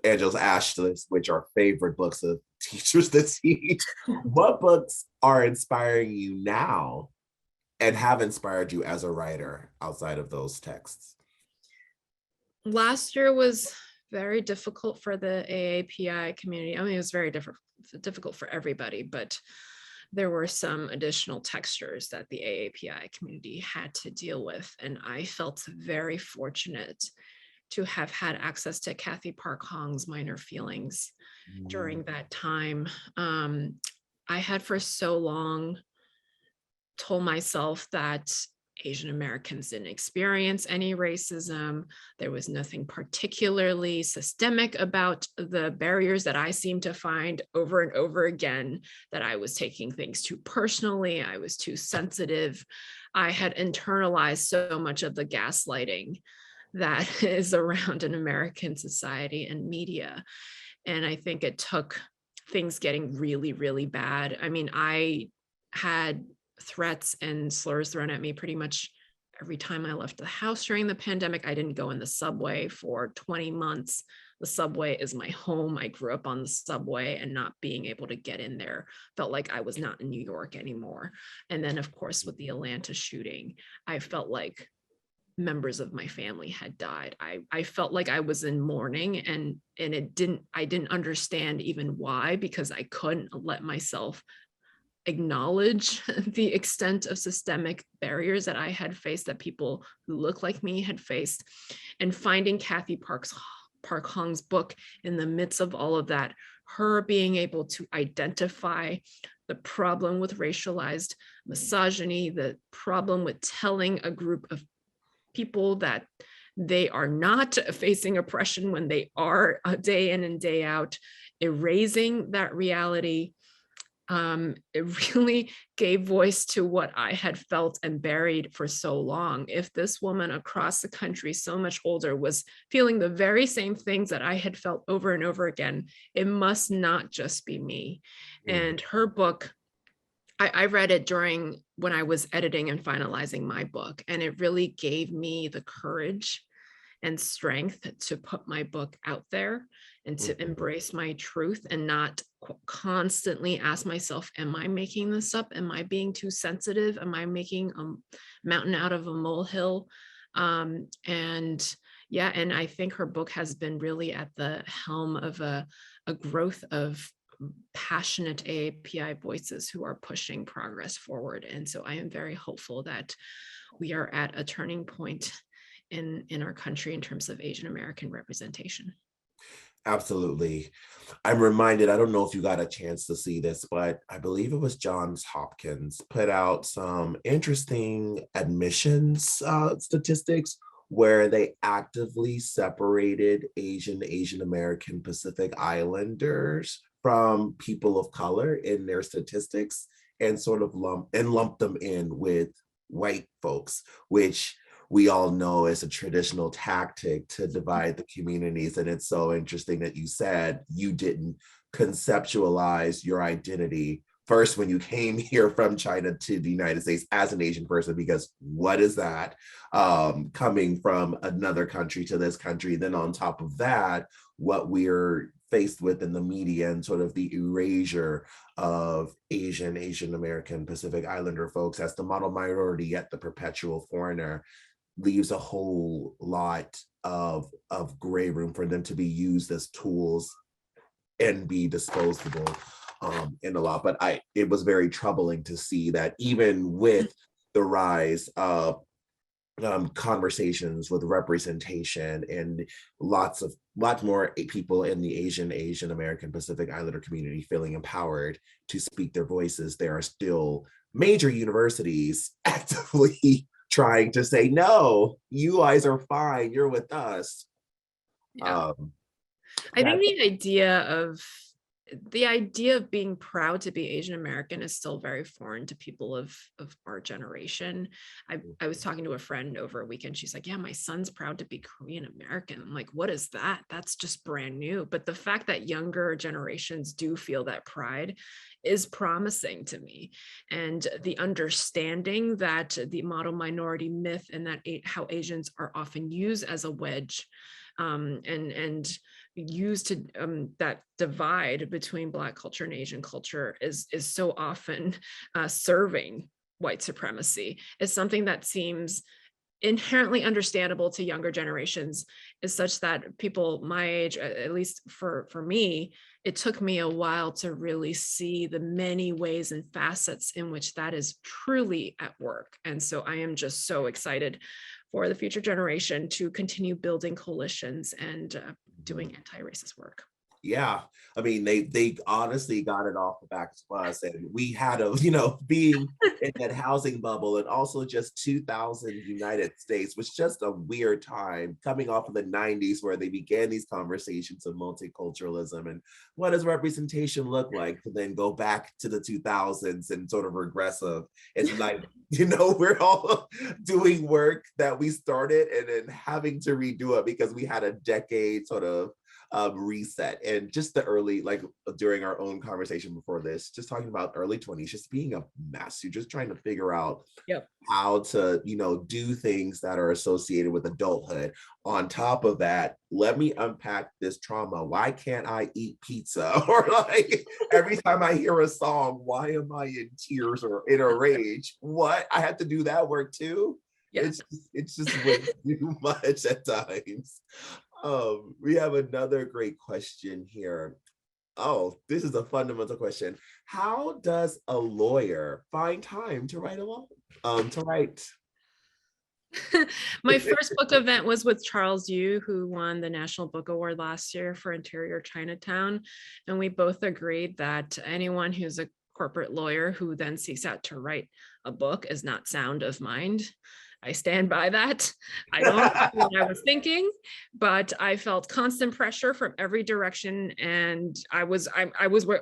Angela's Ashes, which are favorite books of teachers to teach. What books are inspiring you now and have inspired you as a writer outside of those texts? Last year was very difficult for the AAPI community. I mean, it was very difficult for everybody, but there were some additional textures that the AAPI community had to deal with. And I felt very fortunate to have had access to Kathy Park Hong's Minor Feelings during that time. I had for so long told myself that Asian Americans didn't experience any racism. There was nothing particularly systemic about the barriers that I seemed to find over and over again, that I was taking things too personally. I was too sensitive. I had internalized so much of the gaslighting that is around in American society and media. And I think it took things getting really, really bad. I mean, I had threats and slurs thrown at me pretty much every time I left the house during the pandemic. I didn't go in the subway for 20 months. The subway is my home. I grew up on the subway, and not being able to get in there felt like I was not in New York anymore. And then, of course, with the Atlanta shooting, I felt like members of my family had died. I felt like I was in mourning, and I didn't understand even why, because I couldn't let myself acknowledge the extent of systemic barriers that I had faced, that people who look like me had faced. And finding Kathy Park Hong's book in the midst of all of that, her being able to identify the problem with racialized misogyny, the problem with telling a group of people that they are not facing oppression when they are day in and day out, erasing that reality. It really gave voice to what I had felt and buried for so long. If this woman across the country, so much older, was feeling the very same things that I had felt over and over again, it must not just be me. And her book, I read it during when I was editing and finalizing my book, and it really gave me the courage and strength to put my book out there and to embrace my truth, and not constantly ask myself, am I making this up? Am I being too sensitive? Am I making a mountain out of a molehill? And yeah, and I think her book has been really at the helm of a growth of passionate AAPI voices who are pushing progress forward. And so I am very hopeful that we are at a turning point in our country in terms of Asian American representation. Absolutely. I'm reminded, I don't know if you got a chance to see this, but I believe it was Johns Hopkins put out some interesting admissions statistics where they actively separated Asian American Pacific Islanders from people of color in their statistics. and sort of lump them in with white folks, which we all know is a traditional tactic to divide the communities. And it's so interesting that you said you didn't conceptualize your identity first when you came here from China to the United States as an Asian person, because what is that, coming from another country to this country? Then on top of that, what we're faced with in the media and sort of the erasure of Asian American, Pacific Islander folks as the model minority, yet the perpetual foreigner, leaves a whole lot of gray room for them to be used as tools and be disposable in a lot. But it was very troubling to see that even with the rise of conversations with representation and lots more people in the Asian American, Pacific Islander community feeling empowered to speak their voices, there are still major universities actively trying to say, no, you guys are fine, you're with us. Yeah. I That think the idea of being proud to be Asian American is still very foreign to people of our generation. I was talking to a friend over a weekend. She's like, yeah, my son's proud to be Korean American. I'm like, what is that? That's just brand new. But the fact that younger generations do feel that pride is promising to me. And the understanding that the model minority myth and that how Asians are often used as a wedge and used to that divide between Black culture and Asian culture is so often serving white supremacy, is something that seems inherently understandable to younger generations, is such that people my age, at least for me, it took me a while to really see the many ways and facets in which that is truly at work. And so I am just so excited for the future generation to continue building coalitions and doing anti-racist work. Yeah, I mean, they honestly got it off the back of us, and we had a, being in that housing bubble, and also just 2000 United States was just a weird time coming off of the 90s where they began these conversations of multiculturalism and what does representation look like, to then go back to the 2000s and sort of regressive. It's like, we're all doing work that we started and then having to redo it because we had a decade sort of reset. And just the early, like during our own conversation before this, just talking about early 20s, just being a mess. You're just trying to figure out how to, do things that are associated with adulthood. On top of that, let me unpack this trauma. Why can't I eat pizza? Or like every time I hear a song, why am I in tears or in a rage? What? I have to do that work too? Yeah. It's just way too much at times. We have another great question here. Oh, this is a fundamental question. How does a lawyer find time to write to write? My first book event was with Charles Yu, who won the National Book Award last year for Interior Chinatown. And we both agreed that anyone who's a corporate lawyer who then seeks out to write a book is not sound of mind. I stand by that. I don't know what I was thinking, but I felt constant pressure from every direction. And I was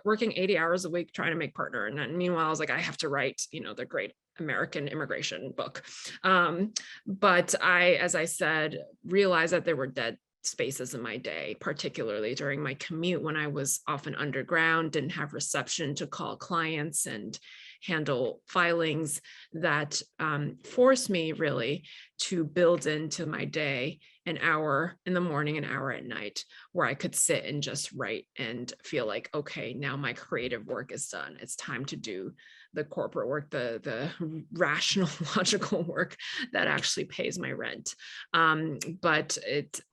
working 80 hours a week trying to make partner. And then meanwhile, I was like, I have to write, the great American immigration book. But I, as I said, realized that there were dead spaces in my day, particularly during my commute when I was often underground, didn't have reception to call clients and handle filings, that forced me really to build into my day an hour in the morning, an hour at night, where I could sit and just write and feel like, okay, now my creative work is done. It's time to do the corporate work, the rational, logical work that actually pays my rent. But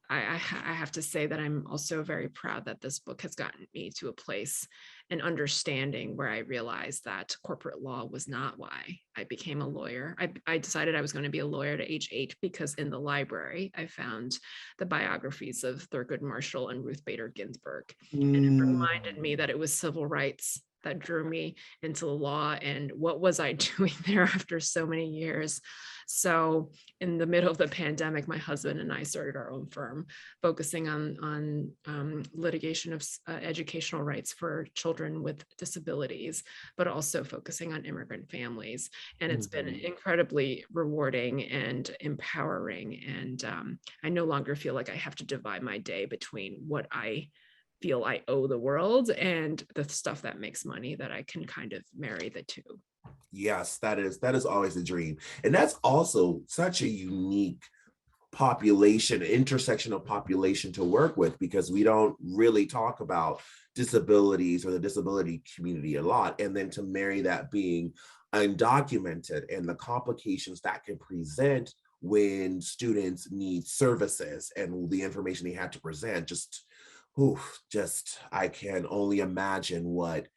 I have to say that I'm also very proud that this book has gotten me to a place, an understanding, where I realized that corporate law was not why I became a lawyer. I decided I was going to be a lawyer at age 8 because in the library, I found the biographies of Thurgood Marshall and Ruth Bader Ginsburg. And it reminded me that it was civil rights that drew me into the law, and what was I doing there after so many years. So in the middle of the pandemic, my husband and I started our own firm focusing on litigation of educational rights for children with disabilities, but also focusing on immigrant families. And it's been Mhm. incredibly rewarding and empowering. And I no longer feel like I have to divide my day between what I feel I owe the world and the stuff that makes money, that I can kind of marry the two. Yes, that is always a dream. And that's also such a unique population, intersectional population to work with, because we don't really talk about disabilities or the disability community a lot. And then to marry that being undocumented and the complications that can present when students need services and the information they had to present, just, just I can only imagine what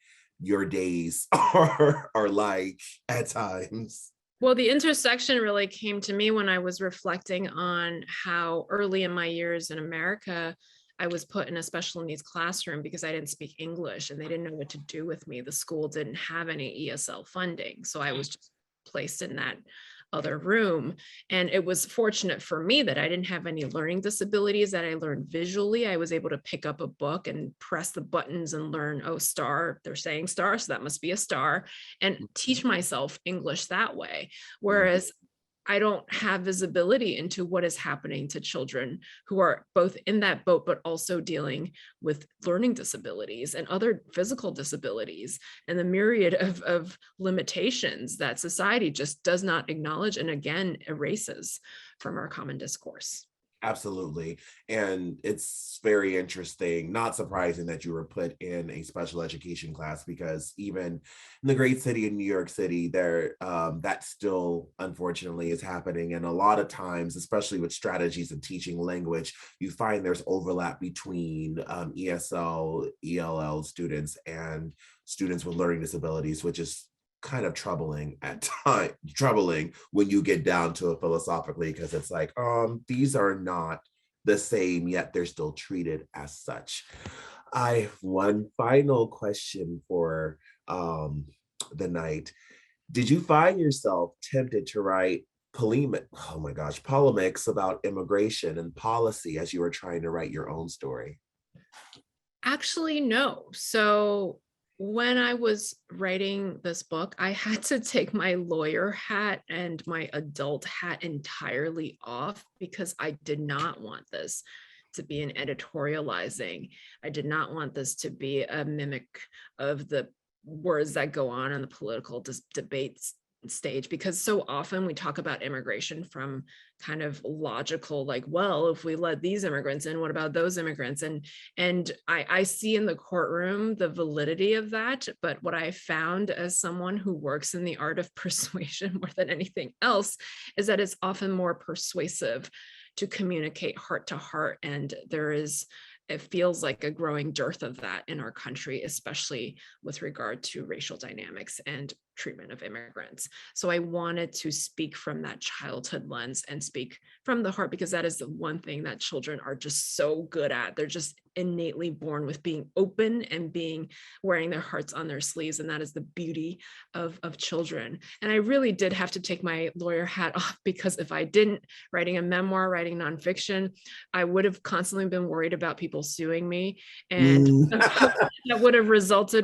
your days are like at times. Well, the intersection really came to me when I was reflecting on how early in my years in America, I was put in a special needs classroom because I didn't speak English and they didn't know what to do with me. The school didn't have any ESL funding. So I was just placed in that other room. And it was fortunate for me that I didn't have any learning disabilities, that I learned visually. I was able to pick up a book and press the buttons and learn, oh, star, they're saying star, so that must be a star, and teach myself English that way. Whereas I don't have visibility into what is happening to children who are both in that boat, but also dealing with learning disabilities and other physical disabilities, and the myriad of limitations that society just does not acknowledge and again erases from our common discourse. Absolutely. And it's very interesting, not surprising that you were put in a special education class, because even in the great city of New York City, there that still unfortunately is happening. And a lot of times, especially with strategies of teaching language, you find there's overlap between ESL, ELL students and students with learning disabilities, which is kind of troubling at times, troubling when you get down to it philosophically, because it's like, these are not the same, yet they're still treated as such. I have one final question for the night. Did you find yourself tempted to write polemic, oh my gosh, polemics about immigration and policy as you were trying to write your own story? Actually, no. So when I was writing this book, I had to take my lawyer hat and my adult hat entirely off because I did not want this to be an editorializing. I did not want this to be a mimic of the words that go on the political debates stage, because so often we talk about immigration from kind of logical, like, well, if we let these immigrants in, what about those immigrants? And I see in the courtroom the validity of that, but what I found as someone who works in the art of persuasion more than anything else is that it's often more persuasive to communicate heart to heart, and it feels like a growing dearth of that in our country, especially with regard to racial dynamics and treatment of immigrants. So I wanted to speak from that childhood lens and speak from the heart, because that is the one thing that children are just so good at. They're just innately born with being open and being wearing their hearts on their sleeves. And that is the beauty of children. And I really did have to take my lawyer hat off, because if I didn't, writing a memoir, writing nonfiction, I would have constantly been worried about people suing me. And Mm. that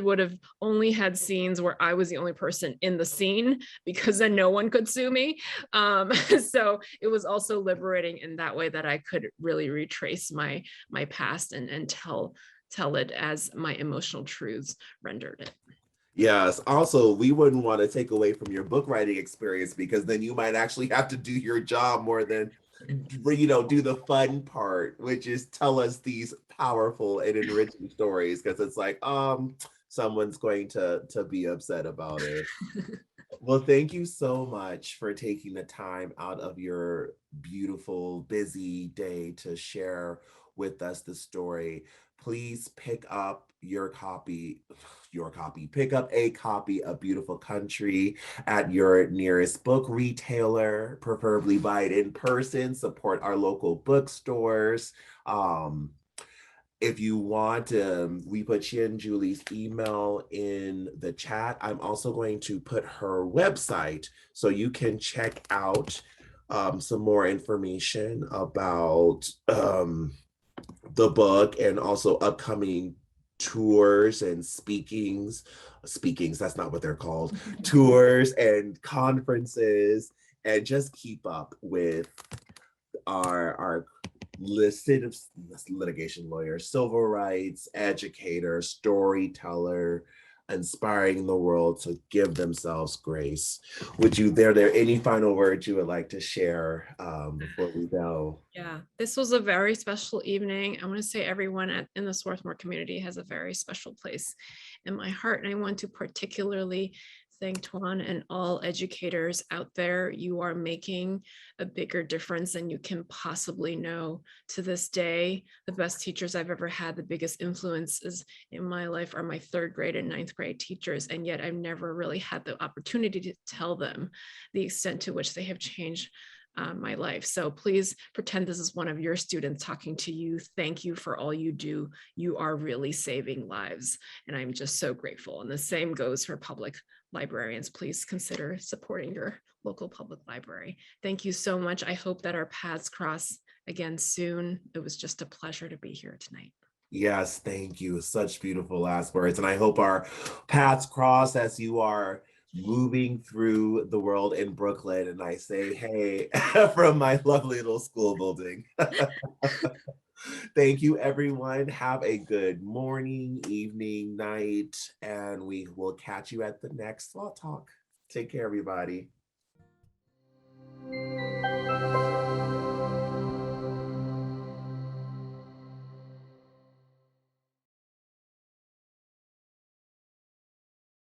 would have only had scenes where I was the only person in the scene, because then no one could sue me. So it was also liberating in that way, that I could really retrace my past and tell it as my emotional truths rendered it. Yes. Also, we wouldn't want to take away from your book writing experience, because then you might actually have to do your job more than, do the fun part, which is tell us these powerful and enriching stories. Because it's like, someone's going to be upset about it. Well, thank you so much for taking the time out of your beautiful, busy day to share with us the story. Please pick up pick up a copy of Beautiful Country at your nearest book retailer, preferably buy it in person, support our local bookstores. Um, if you want, we put Qian Julie's email in the chat. I'm also going to put her website so you can check out some more information about the book and also upcoming tours and speakings, that's not what they're called, tours and conferences, and just keep up with our listed litigation lawyer, civil rights educator, storyteller, inspiring the world to give themselves grace. Would you, there any final words you would like to share before we go? Yeah, this was a very special evening. I want to say everyone in the Swarthmore community has a very special place in my heart. And I want to particularly thank Tuan and all educators out there. You are making a bigger difference than you can possibly know. To this day, the best teachers I've ever had, the biggest influences in my life are my 3rd grade and 9th grade teachers. And yet I've never really had the opportunity to tell them the extent to which they have changed my life. So please pretend this is one of your students talking to you. Thank you for all you do. You are really saving lives. And I'm just so grateful. And the same goes for public librarians. Please consider supporting your local public library. Thank you so much. I hope that our paths cross again soon. It was just a pleasure to be here tonight. Yes, thank you. Such beautiful last words. And I hope our paths cross as you are moving through the world in Brooklyn. And I say, hey, from my lovely little school building. Thank you, everyone. Have a good morning, evening, night, and we will catch you at the next SwatTalk. Take care, everybody.